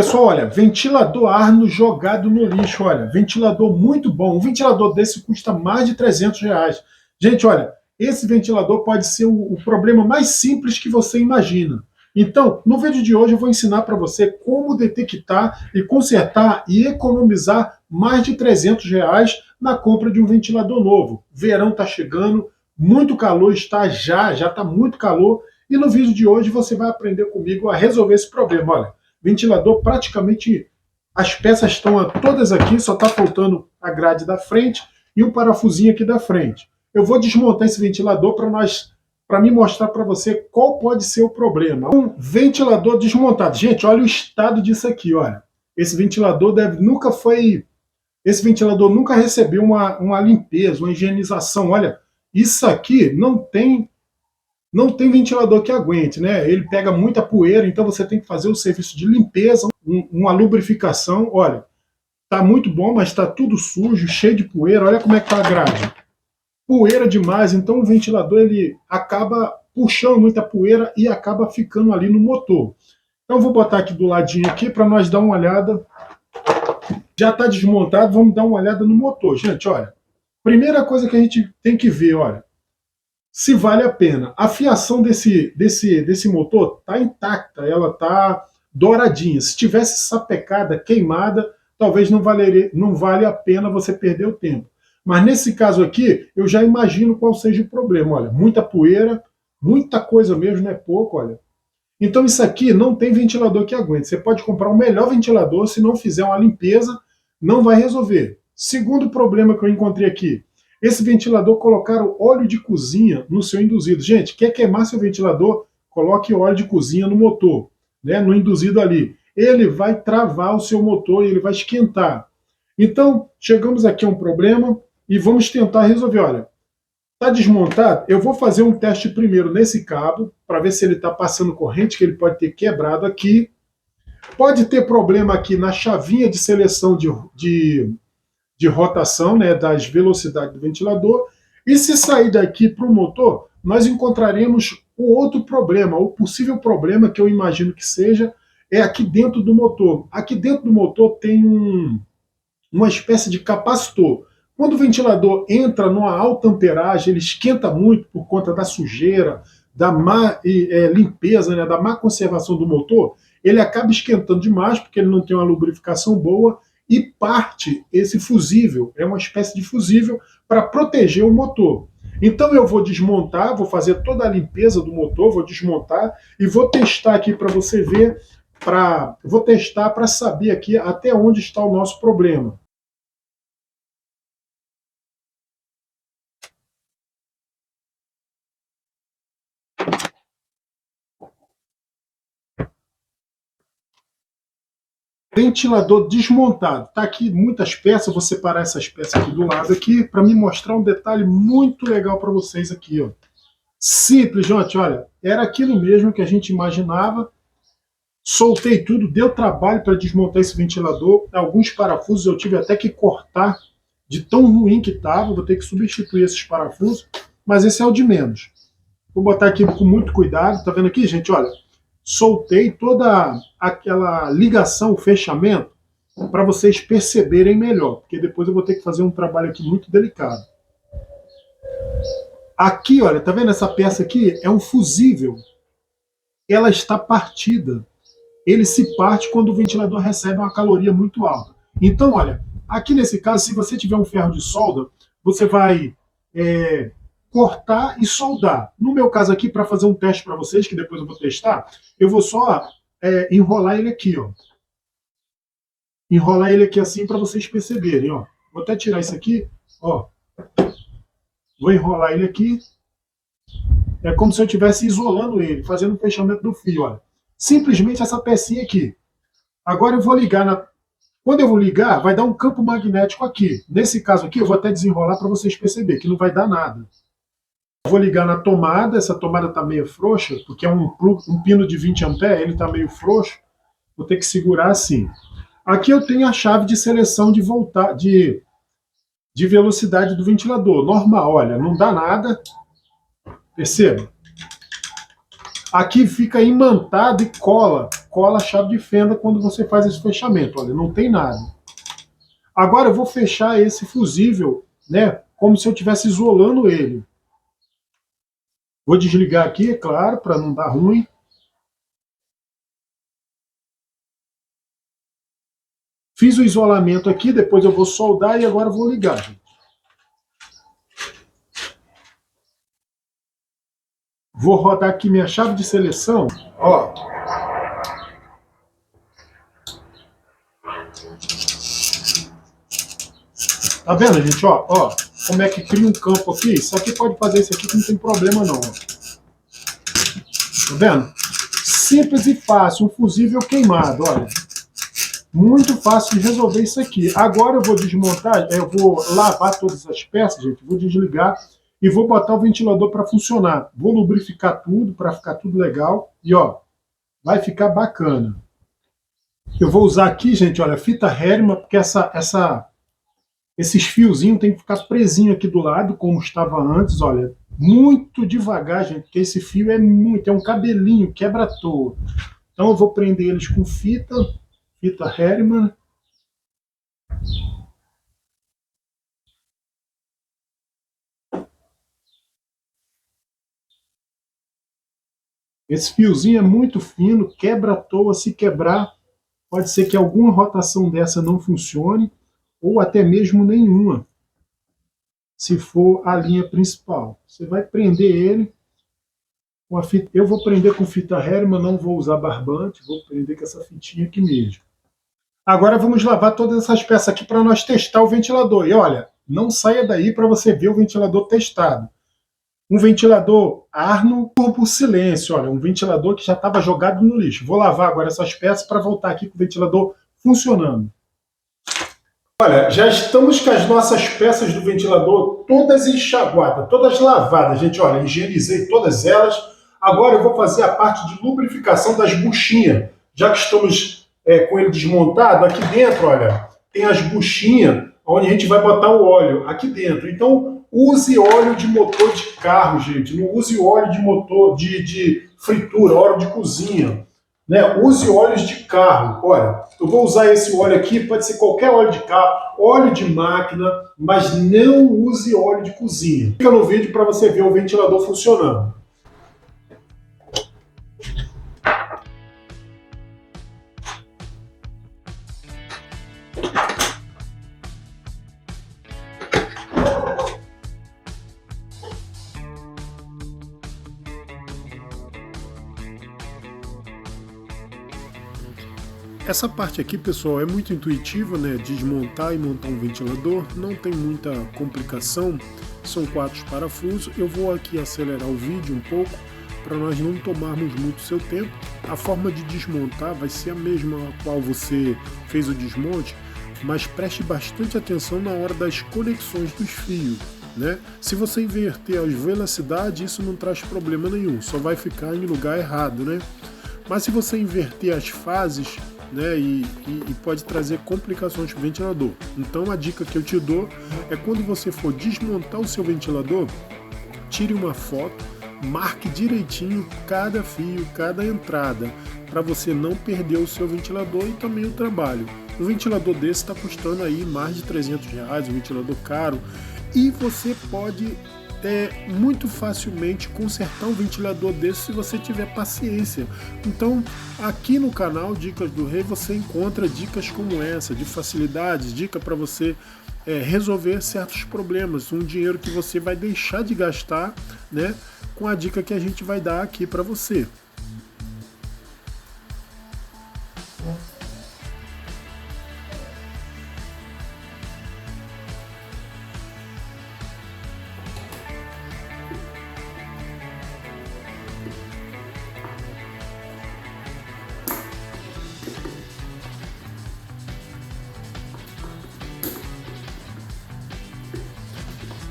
Pessoal, olha, ventilador Arno jogado no lixo, olha, ventilador muito bom. Um ventilador desse custa mais de R$ 300. Gente, olha, esse ventilador pode ser o problema mais simples que você imagina. Então, no vídeo de hoje eu vou ensinar para você como detectar e consertar e economizar mais de R$ 300 na compra de um ventilador novo. Verão está chegando, muito calor já está muito calor, e no vídeo de hoje você vai aprender comigo a resolver esse problema. Olha, ventilador praticamente as peças estão todas aqui, só está faltando a grade da frente e um parafusinho aqui da frente. Eu vou desmontar esse ventilador para me mostrar para você qual pode ser o problema. Um ventilador desmontado. Gente, olha o estado disso aqui, olha. Esse ventilador esse ventilador nunca recebeu uma limpeza, uma higienização. Olha, isso aqui não tem ventilador que aguente, né? Ele pega muita poeira, então você tem que fazer o serviço de limpeza, uma lubrificação. Olha, tá muito bom, mas está tudo sujo, cheio de poeira. Olha como é que tá a grade. Poeira demais, então o ventilador ele acaba puxando muita poeira e acaba ficando ali no motor. Então eu vou botar aqui do ladinho aqui para nós dar uma olhada. Já está desmontado, vamos dar uma olhada no motor. Gente, olha, primeira coisa que a gente tem que ver, olha, se vale a pena. A fiação desse motor está intacta, ela está douradinha. Se tivesse sapecada, queimada, talvez não vale a pena você perder o tempo. Mas nesse caso aqui, eu já imagino qual seja o problema. Olha, muita poeira, muita coisa mesmo, não é pouco, olha. Então isso aqui não tem ventilador que aguente. Você pode comprar o melhor ventilador, se não fizer uma limpeza, não vai resolver. Segundo problema que eu encontrei aqui, esse ventilador colocaram óleo de cozinha no seu induzido. Gente, quer queimar seu ventilador? Coloque óleo de cozinha no motor, né, no induzido ali. Ele vai travar o seu motor e ele vai esquentar. Então, chegamos aqui a um problema e vamos tentar resolver. Olha, está desmontado? Eu vou fazer um teste primeiro nesse cabo, para ver se ele está passando corrente, que ele pode ter quebrado aqui. Pode ter problema aqui na chavinha de seleção de rotação, né, das velocidades do ventilador. E se sair daqui para o motor, nós encontraremos o outro problema, o possível problema que eu imagino que seja, é aqui dentro do motor. Aqui dentro do motor tem uma espécie de capacitor. Quando o ventilador entra numa alta amperagem, ele esquenta muito por conta da sujeira, da má limpeza, né, da má conservação do motor, ele acaba esquentando demais porque ele não tem uma lubrificação boa e parte esse fusível, é uma espécie de fusível para proteger o motor. Então eu vou desmontar, vou fazer toda a limpeza do motor, vou desmontar e vou testar aqui para você ver, vou testar para saber aqui até onde está o nosso problema. Ventilador desmontado. Tá aqui muitas peças, vou separar essas peças aqui do lado aqui para me mostrar um detalhe muito legal para vocês aqui, ó. Simples, gente, olha, era aquilo mesmo que a gente imaginava. Soltei tudo, deu trabalho para desmontar esse ventilador. Alguns parafusos eu tive até que cortar de tão ruim que estava, vou ter que substituir esses parafusos, mas esse é o de menos. Vou botar aqui com muito cuidado, tá vendo aqui, gente, olha, soltei toda aquela ligação, o fechamento, para vocês perceberem melhor, porque depois eu vou ter que fazer um trabalho aqui muito delicado. Aqui, olha, tá vendo essa peça aqui? É um fusível. Ela está partida. Ele se parte quando o ventilador recebe uma caloria muito alta. Então, olha, aqui nesse caso, se você tiver um ferro de solda, você vai cortar e soldar. No meu caso aqui, para fazer um teste para vocês, que depois eu vou testar, eu vou só enrolar ele aqui, ó. Enrolar ele aqui assim para vocês perceberem, ó. Vou até tirar isso aqui, ó. Vou enrolar ele aqui. É como se eu estivesse isolando ele, fazendo o fechamento do fio, olha. Simplesmente essa pecinha aqui. Agora eu vou ligar Quando eu vou ligar, vai dar um campo magnético aqui. Nesse caso aqui, eu vou até desenrolar para vocês perceberem que não vai dar nada. Vou ligar na tomada, essa tomada está meio frouxa, porque é um pino de 20 amperes, ele está meio frouxo. Vou ter que segurar assim. Aqui eu tenho a chave de seleção de velocidade do ventilador. Normal, olha, não dá nada. Perceba? Aqui fica imantado e cola cola a chave de fenda quando você faz esse fechamento. Olha, não tem nada. Agora eu vou fechar esse fusível, né, como se eu estivesse isolando ele. Vou desligar aqui, é claro, para não dar ruim. Fiz o isolamento aqui, depois eu vou soldar e agora eu vou ligar, gente. Vou rodar aqui minha chave de seleção. Ó. Tá vendo, gente? Ó, como é que cria um campo aqui. Isso aqui pode fazer isso aqui que não tem problema não. Ó. Tá vendo? Simples e fácil, um fusível queimado, olha. Muito fácil de resolver isso aqui. Agora eu vou desmontar, eu vou lavar todas as peças, gente. Vou desligar e vou botar o ventilador para funcionar. Vou lubrificar tudo para ficar tudo legal. E ó, vai ficar bacana. Eu vou usar aqui, gente, olha, fita Herman, porque esses fiozinhos tem que ficar presinho aqui do lado, como estava antes, olha. Muito devagar, gente, porque esse fio é um cabelinho, quebra à toa. Então eu vou prender eles com fita Herman. Esse fiozinho é muito fino, quebra à toa. Se quebrar, pode ser que alguma rotação dessa não funcione, ou até mesmo nenhuma, se for a linha principal. Você vai prender ele com a fita. Eu vou prender com fita Herman, não vou usar barbante, vou prender com essa fitinha aqui mesmo. Agora vamos lavar todas essas peças aqui para nós testar o ventilador. E olha, não saia daí para você ver o ventilador testado. Um ventilador Arno Turbo Silêncio, olha, um ventilador que já estava jogado no lixo. Vou lavar agora essas peças para voltar aqui com o ventilador funcionando. Olha, já estamos com as nossas peças do ventilador todas enxaguadas, todas lavadas, gente. Olha, higienizei todas elas. Agora eu vou fazer a parte de lubrificação das buchinhas. Já que estamos com ele desmontado, aqui dentro, olha, tem as buchinhas onde a gente vai botar o óleo, aqui dentro. Então, use óleo de motor de carro, gente. Não use óleo de motor de fritura, óleo de cozinha. Né? Use óleos de carro. Olha, eu vou usar esse óleo aqui, pode ser qualquer óleo de carro, óleo de máquina, mas não use óleo de cozinha. Fica no vídeo para você ver o ventilador funcionando. Essa parte aqui, pessoal, é muito intuitiva, né? Desmontar e montar um ventilador, não tem muita complicação, são 4 parafusos. Eu vou aqui acelerar o vídeo um pouco para nós não tomarmos muito seu tempo. A forma de desmontar vai ser a mesma a qual você fez o desmonte, mas preste bastante atenção na hora das conexões dos fios, né? Se você inverter as velocidades, isso não traz problema nenhum, só vai ficar em lugar errado, né? Mas se você inverter as fases, né, e pode trazer complicações para o ventilador. Então a dica que eu te dou é quando você for desmontar o seu ventilador, tire uma foto, marque direitinho cada fio, cada entrada, para você não perder o seu ventilador e também o trabalho. Um ventilador desse está custando aí mais de R$300, um ventilador caro, e você pode muito facilmente consertar um ventilador desse se você tiver paciência. Então aqui no canal Dicas do Rei você encontra dicas como essa, de facilidades, dica para você resolver certos problemas, um dinheiro que você vai deixar de gastar, né, com a dica que a gente vai dar aqui para você.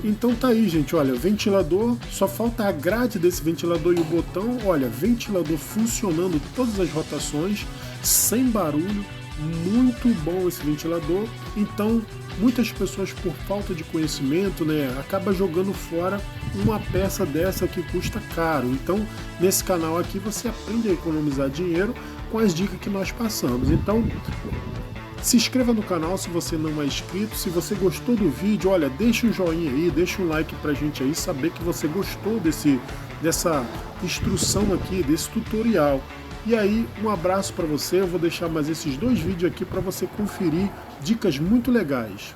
Então tá aí, gente, olha, ventilador, só falta a grade desse ventilador e o botão. Olha, ventilador funcionando todas as rotações, sem barulho, muito bom esse ventilador. Então, muitas pessoas por falta de conhecimento, né, acaba jogando fora uma peça dessa que custa caro. Então, nesse canal aqui você aprende a economizar dinheiro, com as dicas que nós passamos. Então, se inscreva no canal se você não é inscrito. Se você gostou do vídeo, olha, deixa um joinha aí, deixa um like pra gente aí, saber que você gostou dessa instrução aqui, desse tutorial. E aí, um abraço para você. Eu vou deixar mais esses 2 vídeos aqui para você conferir dicas muito legais.